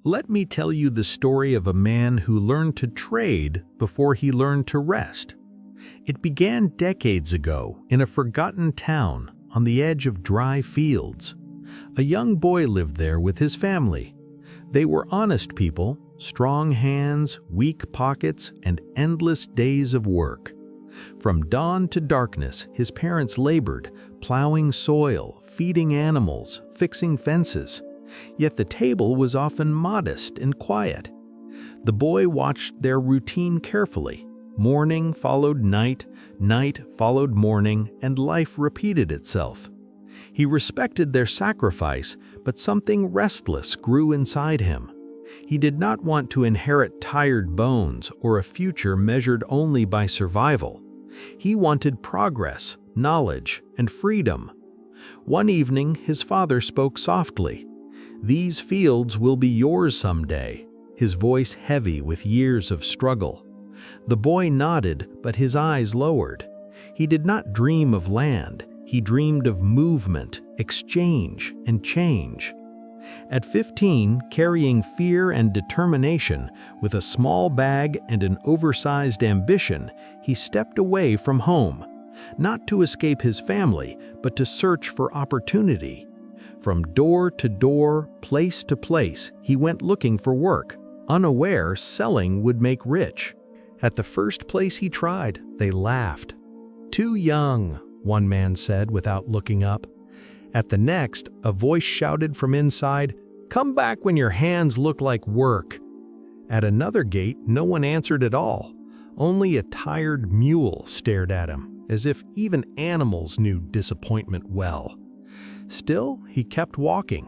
Let me tell you the story of a man who learned to trade before he learned to rest. It began decades ago in a forgotten town on the edge of dry fields. A young boy lived there with his family. They were honest people, strong hands, weak pockets, and endless days of work. From dawn to darkness, his parents labored, plowing soil, feeding animals, fixing fences. Yet the table was often modest and quiet. The boy watched their routine carefully. Morning followed night, night followed morning, and life repeated itself. He respected their sacrifice, but something restless grew inside him. He did not want to inherit tired bones or a future measured only by survival. He wanted progress, knowledge, and freedom. One evening, his father spoke softly. "These fields will be yours someday," his voice heavy with years of struggle. The boy nodded, but his eyes lowered. He did not dream of land. He dreamed of movement, exchange, and change. At 15, carrying fear and determination, with a small bag and an oversized ambition, he stepped away from home, not to escape his family, but to search for opportunity. From door to door, place to place, he went looking for work, unaware selling would make rich. At the first place he tried, they laughed. "Too young," one man said without looking up. At the next, a voice shouted from inside, "Come back when your hands look like work." At another gate, no one answered at all. Only a tired mule stared at him, as if even animals knew disappointment well. Still, he kept walking.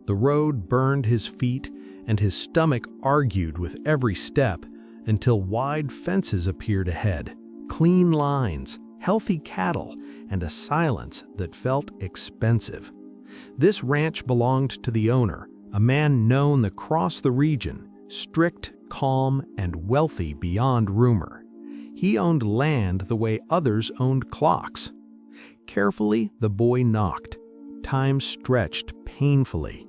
The road burned his feet, and his stomach argued with every step, until wide fences appeared ahead, clean lines, healthy cattle, and a silence that felt expensive. This ranch belonged to the owner, a man known across the region, strict, calm, and wealthy beyond rumor. He owned land the way others owned clocks. Carefully, the boy knocked. Time stretched painfully.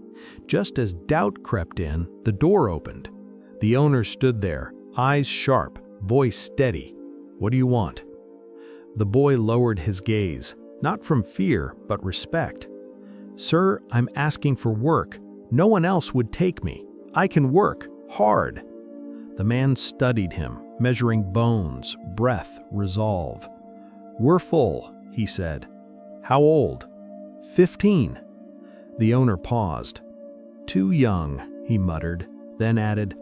Just as doubt crept in, the door opened. The owner stood there, eyes sharp, voice steady. "What do you want?" The boy lowered his gaze, not from fear, but respect. "Sir, I'm asking for work. No one else would take me. I can work hard." The man studied him, measuring bones, breath, resolve. "We're full," he said. "How old?" 15. The owner paused. "Too young," he muttered, then added,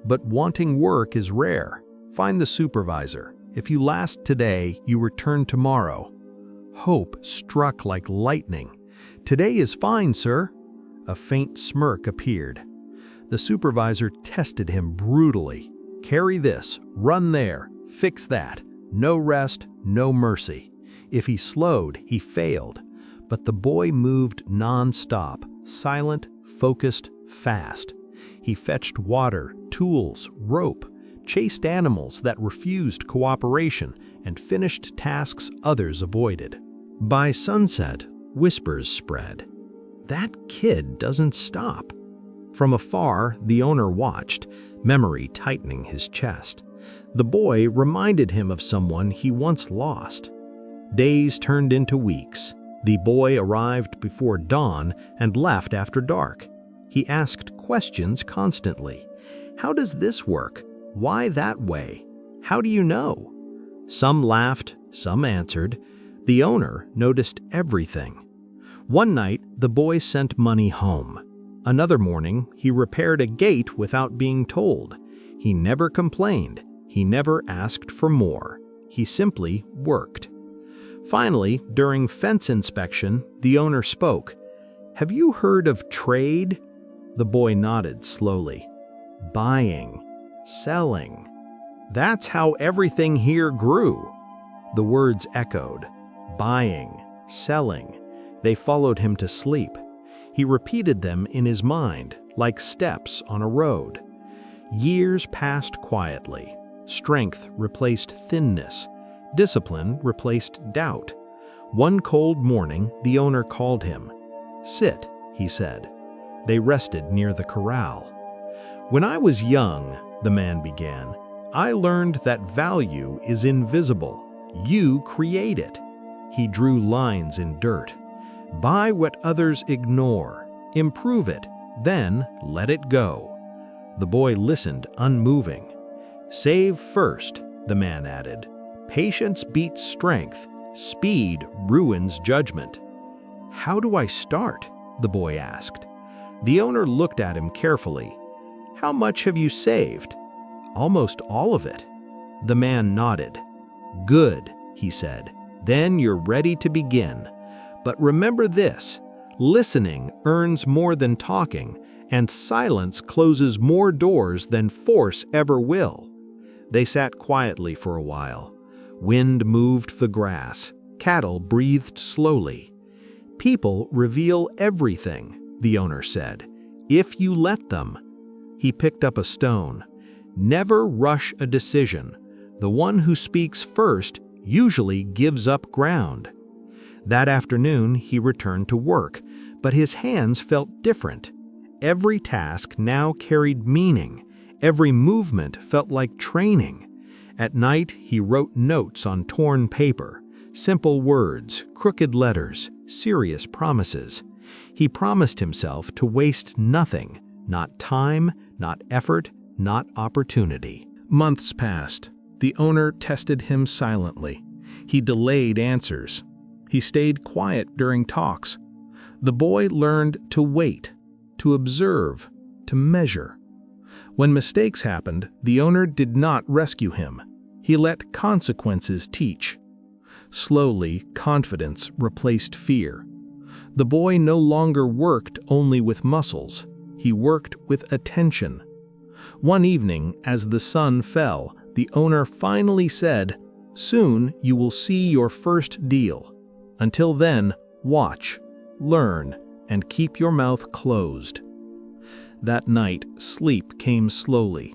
"But wanting work is rare. Find the supervisor. If you last today, you return tomorrow." Hope struck like lightning. "Today is fine, sir." A faint smirk appeared. The supervisor tested him brutally. "Carry this, run there, fix that. No rest, no mercy." If he slowed, he failed. But the boy moved non-stop, silent, focused, fast. He fetched water, tools, rope, chased animals that refused cooperation, and finished tasks others avoided. By sunset, whispers spread. "That kid doesn't stop." From afar, the owner watched, memory tightening his chest. The boy reminded him of someone he once lost. Days turned into weeks. The boy arrived before dawn and left after dark. He asked questions constantly. "How does this work? Why that way? How do you know?" Some laughed, some answered. The owner noticed everything. One night, the boy sent money home. Another morning, he repaired a gate without being told. He never complained. He never asked for more. He simply worked. Finally, during fence inspection, the owner spoke. "Have you heard of trade?" The boy nodded slowly. "Buying, selling. That's how everything here grew." The words echoed. Buying, selling. They followed him to sleep. He repeated them in his mind, like steps on a road. Years passed quietly. Strength replaced thinness. Discipline replaced doubt. One cold morning, the owner called him. "Sit," he said. They rested near the corral. "When I was young," the man began, "I learned that value is invisible. You create it." He drew lines in dirt. "Buy what others ignore. Improve it. Then let it go." The boy listened, unmoving. "Save first," the man added. "Patience beats strength. Speed ruins judgment." "How do I start?" the boy asked. The owner looked at him carefully. "How much have you saved?" "Almost all of it." The man nodded. "Good," he said. "Then you're ready to begin. But remember this: listening earns more than talking, and silence closes more doors than force ever will." They sat quietly for a while. Wind moved the grass. Cattle breathed slowly. "People reveal everything," the owner said, "if you let them." He picked up a stone. "Never rush a decision. The one who speaks first usually gives up ground." That afternoon, he returned to work, but his hands felt different. Every task now carried meaning. Every movement felt like training. At night, he wrote notes on torn paper, simple words, crooked letters, serious promises. He promised himself to waste nothing, not time, not effort, not opportunity. Months passed. The owner tested him silently. He delayed answers. He stayed quiet during talks. The boy learned to wait, to observe, to measure. When mistakes happened, the owner did not rescue him. He let consequences teach. Slowly, confidence replaced fear. The boy no longer worked only with muscles. He worked with attention. One evening, as the sun fell, the owner finally said, "Soon you will see your first deal. Until then, watch, learn, and keep your mouth closed." That night, sleep came slowly.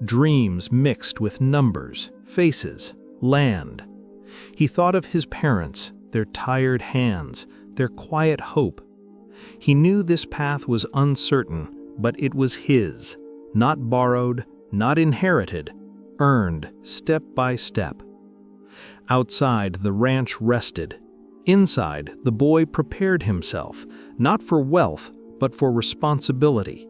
Dreams mixed with numbers, faces, land. He thought of his parents, their tired hands, their quiet hope. He knew this path was uncertain, but it was his, not borrowed, not inherited, earned step by step. Outside, the ranch rested. Inside, the boy prepared himself, not for wealth, but for responsibility.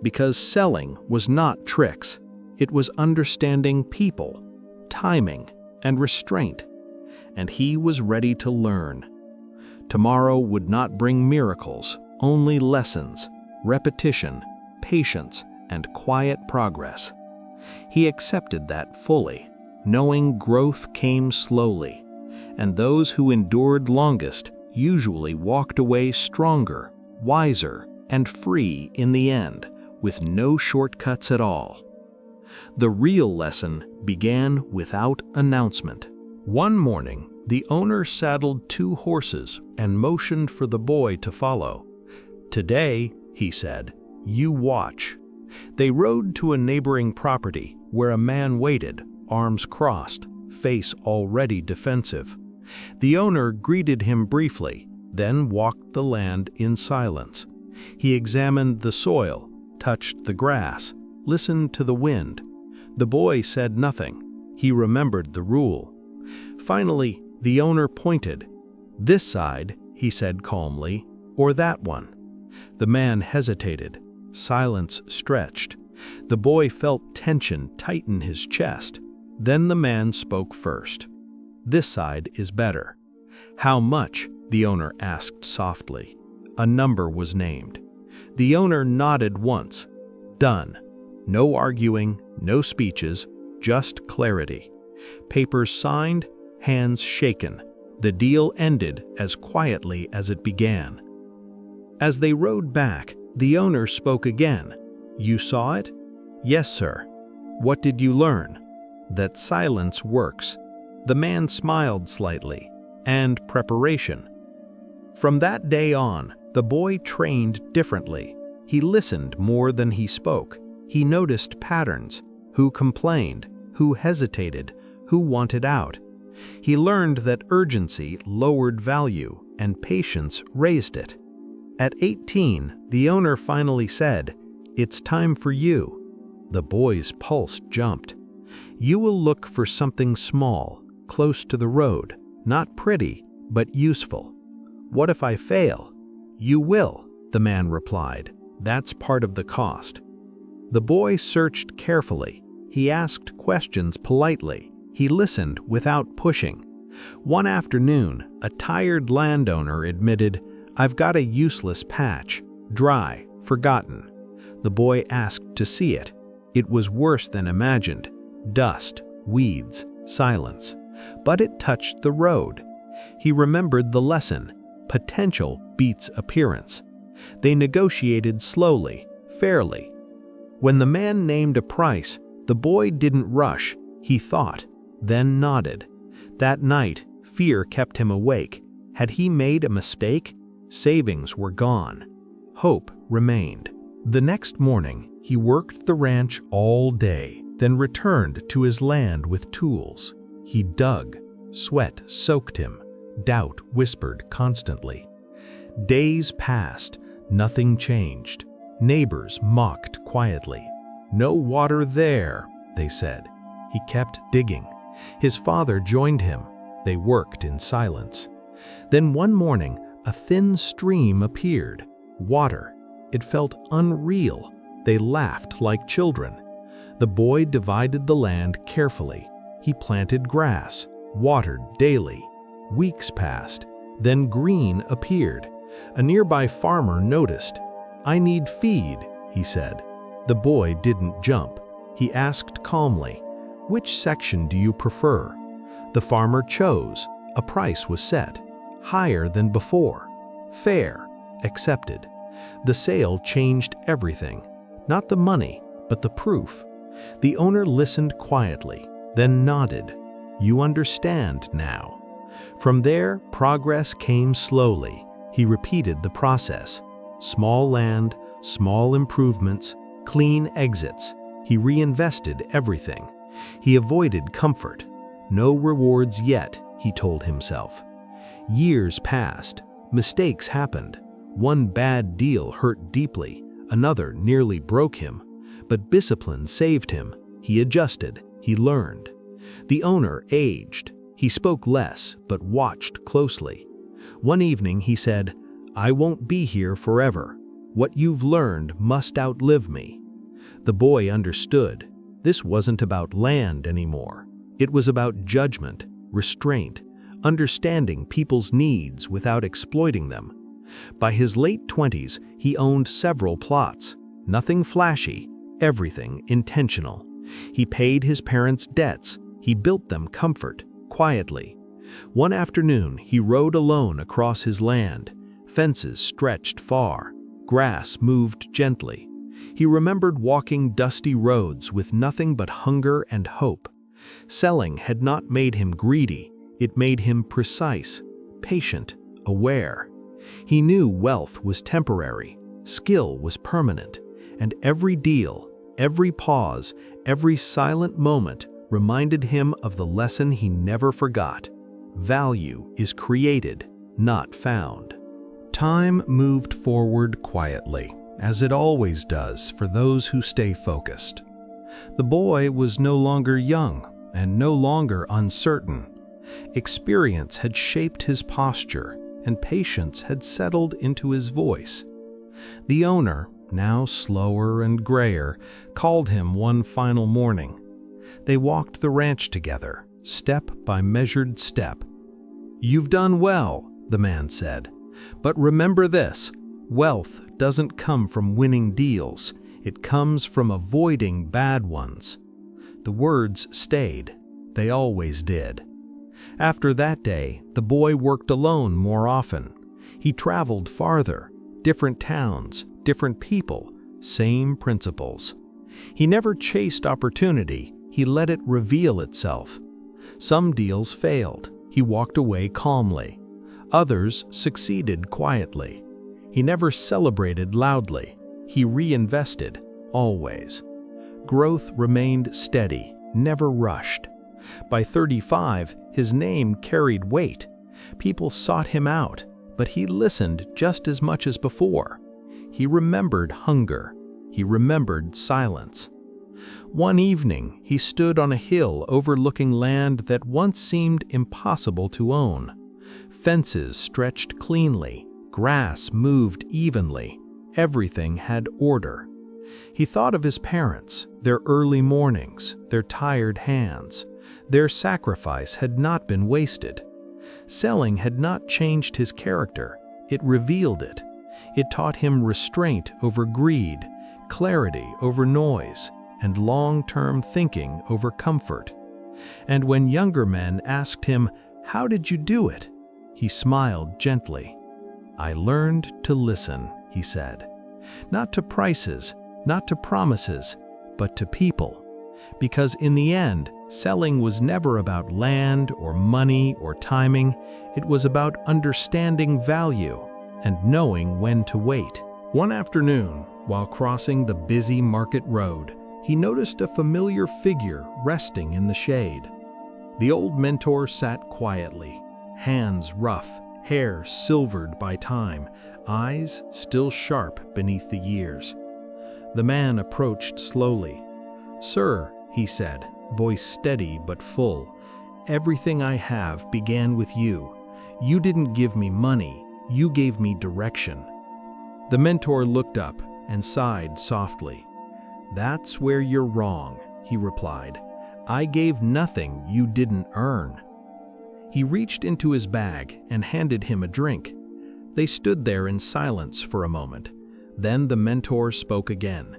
Because selling was not tricks. It was understanding people, timing, and restraint. And he was ready to learn. Tomorrow would not bring miracles, only lessons, repetition, patience, and quiet progress. He accepted that fully, knowing growth came slowly, and those who endured longest usually walked away stronger, wiser, and free in the end, with no shortcuts at all. The real lesson began without announcement. One morning, the owner saddled 2 horses and motioned for the boy to follow. "Today," he said, "you watch." They rode to a neighboring property where a man waited, arms crossed, face already defensive. The owner greeted him briefly, then walked the land in silence. He examined the soil, touched the grass, listened to the wind. The boy said nothing. He remembered the rule. Finally, the owner pointed. "This side," he said calmly, "or that one?" The man hesitated. Silence stretched. The boy felt tension tighten his chest. Then the man spoke first. "This side is better." "How much?" the owner asked softly. A number was named. The owner nodded once. Done. No arguing, no speeches, just clarity. Papers signed, hands shaken. The deal ended as quietly as it began. As they rode back, the owner spoke again. "You saw it?" "Yes, sir." "What did you learn?" "That silence works." The man smiled slightly. "And preparation." From that day on, the boy trained differently. He listened more than he spoke. He noticed patterns: who complained, who hesitated, who wanted out. He learned that urgency lowered value and patience raised it. At 18, the owner finally said, It's time for you." The boy's pulse jumped. "You will look for something small, close to the road, not pretty, but useful." "What if I fail?" "You will," the man replied. "That's part of the cost." The boy searched carefully. He asked questions politely. He listened without pushing. One afternoon, a tired landowner admitted, "I've got a useless patch, dry, forgotten." The boy asked to see it. It was worse than imagined. Dust, weeds, silence. But it touched the road. He remembered the lesson. Potential beats appearance. They negotiated slowly, fairly. When the man named a price, the boy didn't rush. He thought, then nodded. That night, fear kept him awake. Had he made a mistake? Savings were gone. Hope remained. The next morning, he worked the ranch all day, then returned to his land with tools. He dug. Sweat soaked him. Doubt whispered constantly. Days passed. Nothing changed. Neighbors mocked quietly. "No water there," they said. He kept digging. His father joined him. They worked in silence. Then one morning, a thin stream appeared. Water. It felt unreal. They laughed like children. The boy divided the land carefully. He planted grass, watered daily. Weeks passed. Then green appeared. A nearby farmer noticed. "I need feed," he said. The boy didn't jump. He asked calmly, "Which section do you prefer?" The farmer chose. A price was set. Higher than before. Fair. Accepted. The sale changed everything. Not the money, but the proof. The owner listened quietly, then nodded. "You understand now." From there, progress came slowly. He repeated the process. Small land, small improvements, clean exits. He reinvested everything. He avoided comfort. No rewards yet, he told himself. Years passed. Mistakes happened. One bad deal hurt deeply. Another nearly broke him. But discipline saved him. He adjusted. He learned. The owner aged. He spoke less, but watched closely. One evening he said, "I won't be here forever. What you've learned must outlive me." The boy understood. This wasn't about land anymore. It was about judgment, restraint, understanding people's needs without exploiting them. By his late 20s, he owned several plots. Nothing flashy, everything intentional. He paid his parents' debts. He built them comfort, quietly. One afternoon, he rode alone across his land. Fences stretched far. Grass moved gently. He remembered walking dusty roads with nothing but hunger and hope. Selling had not made him greedy. It made him precise, patient, aware. He knew wealth was temporary, skill was permanent, and every deal, every pause, every silent moment reminded him of the lesson he never forgot. Value is created, not found. Time moved forward quietly, as it always does for those who stay focused. The boy was no longer young and no longer uncertain. Experience had shaped his posture, and patience had settled into his voice. The owner, now slower and grayer, called him one final morning. They walked the ranch together, step by measured step. "You've done well," the man said. "But remember this, wealth doesn't come from winning deals. It comes from avoiding bad ones." The words stayed. They always did. After that day, the boy worked alone more often. He traveled farther, different towns, different people, same principles. He never chased opportunity. He let it reveal itself. Some deals failed. He walked away calmly. Others succeeded quietly. He never celebrated loudly. He reinvested, always. Growth remained steady, never rushed. By 35, his name carried weight. People sought him out, but he listened just as much as before. He remembered hunger. he remembered silence. One evening, he stood on a hill overlooking land that once seemed impossible to own. Fences stretched cleanly, grass moved evenly, everything had order. He thought of his parents, their early mornings, their tired hands. Their sacrifice had not been wasted. Selling had not changed his character, it revealed it. It taught him restraint over greed, clarity over noise, and long-term thinking over comfort. And when younger men asked him, "How did you do it?" he smiled gently. "I learned to listen," he said. Not to prices, not to promises, but to people. Because in the end, selling was never about land or money or timing. It was about understanding value and knowing when to wait. One afternoon, while crossing the busy market road, he noticed a familiar figure resting in the shade. The old mentor sat quietly, hands rough, hair silvered by time, eyes still sharp beneath the years. The man approached slowly. "Sir," he said, voice steady but full, "everything I have began with you. You didn't give me money, you gave me direction." The mentor looked up and sighed softly. "That's where you're wrong," he replied. "I gave nothing you didn't earn." He reached into his bag and handed him a drink. They stood there in silence for a moment. Then the mentor spoke again.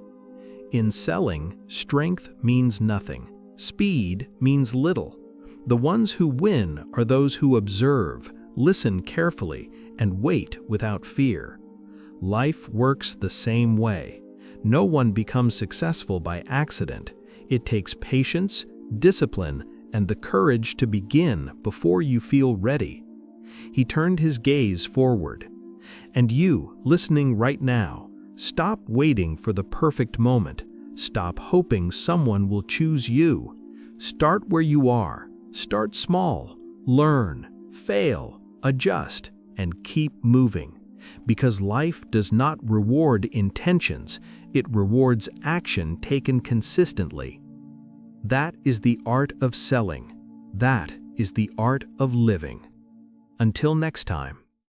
"In selling, strength means nothing. Speed means little. The ones who win are those who observe, listen carefully, and wait without fear. Life works the same way. No one becomes successful by accident. It takes patience, discipline, and the courage to begin before you feel ready." He turned his gaze forward. And you, listening right now, stop waiting for the perfect moment. Stop hoping someone will choose you. Start where you are. Start small. Learn, fail, adjust, and keep moving. Because life does not reward intentions, it rewards action taken consistently. That is the art of selling. That is the art of living. Until next time.